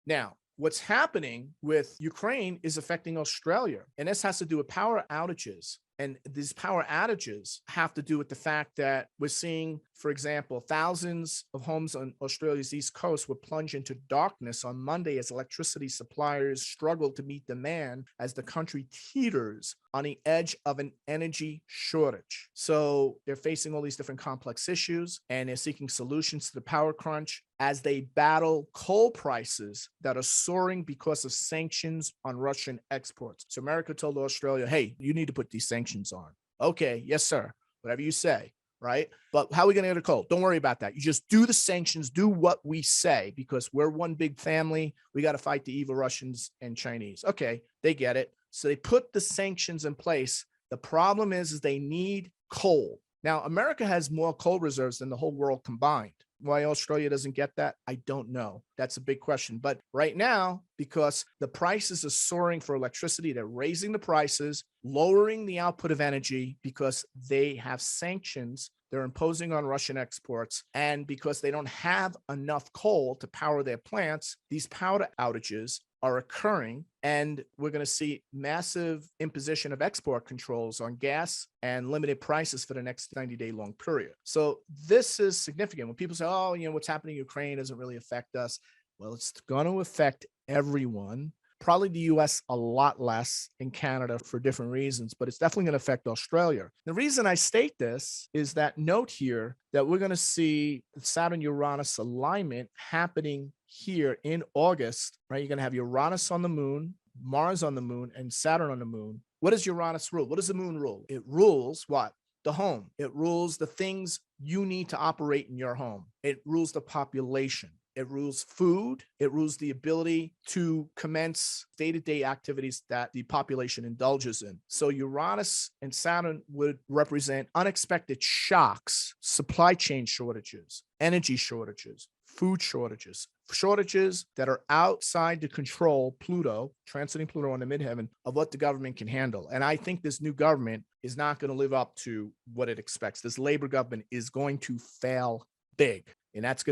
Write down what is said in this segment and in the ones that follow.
Now, what's happening with Ukraine is affecting Australia, and this has to do with power outages. And these power outages have to do with the fact that we're seeing, for example, thousands of homes on Australia's east coast were plunged into darkness on Monday as electricity suppliers struggle to meet demand as the country teeters on the edge of an energy shortage. So they're facing all these different complex issues, and they're seeking solutions to the power crunch as they battle coal prices that are soaring because of sanctions on Russian exports. So America told Australia, hey, you need to put these sanctions on. Okay, yes, sir. Whatever you say, right? But how are we going to get a coal? Don't worry about that. You just do the sanctions, do what we say, because we're one big family. We got to fight the evil Russians and Chinese. Okay, they get it. So they put the sanctions in place. The problem is they need coal. Now, America has more coal reserves than the whole world combined. Why Australia doesn't get that, I don't know. That's a big question. But right now, because the prices are soaring for electricity, they're raising the prices, lowering the output of energy because they have sanctions they're imposing on Russian exports. And because they don't have enough coal to power their plants, these power outages are occurring, and we're going to see massive imposition of export controls on gas and limited prices for the next 90-day long period. So this is significant. When people say, oh, what's happening in Ukraine doesn't really affect us. Well, it's going to affect everyone. Probably the US a lot less, in Canada for different reasons, but it's definitely going to affect Australia. The reason I state this is that note here that we're going to see Saturn-Uranus alignment happening here in August, right? You're going to have Uranus on the moon, Mars on the moon, and Saturn on the moon. What does Uranus rule? What does the moon rule? It rules what? The home. It rules the things you need to operate in your home. It rules the population. It rules food. It rules the ability to commence day-to-day activities that the population indulges in. So Uranus and Saturn would represent unexpected shocks, supply chain shortages, energy shortages, food shortages, shortages that are outside the control, Pluto, transiting Pluto on the midheaven, of what the government can handle. And I think this new government is not going to live up to what it expects. This Labor government is going to fail big. And that's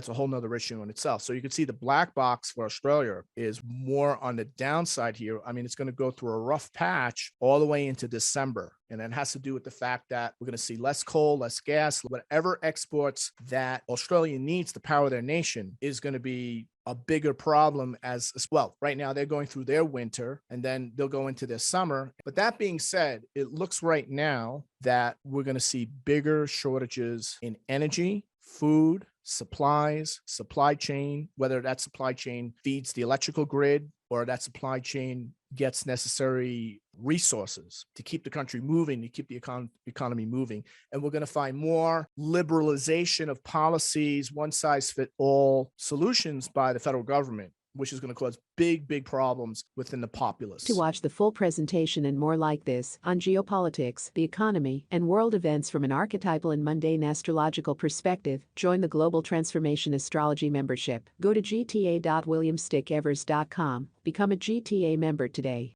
a whole nother issue in itself. So you can see the black box for Australia is more on the downside here. I mean, it's going to go through a rough patch all the way into December. And that has to do with the fact that we're going to see less coal, less gas, whatever exports that Australia needs to power their nation is going to be a bigger problem as well. Right now, they're going through their winter, and then they'll go into their summer. But that being said, it looks right now that we're going to see bigger shortages in energy, food, supplies, supply chain, whether that supply chain feeds the electrical grid or that supply chain gets necessary resources to keep the country moving, to keep the economy moving. And we're going to find more liberalization of policies, one size fit all solutions by the federal government, which is going to cause big, big problems within the populace. To watch the full presentation and more like this on geopolitics, the economy, and world events from an archetypal and mundane astrological perspective, join the Global Transformation Astrology membership. Go to gta.williamstickevers.com. Become a GTA member today.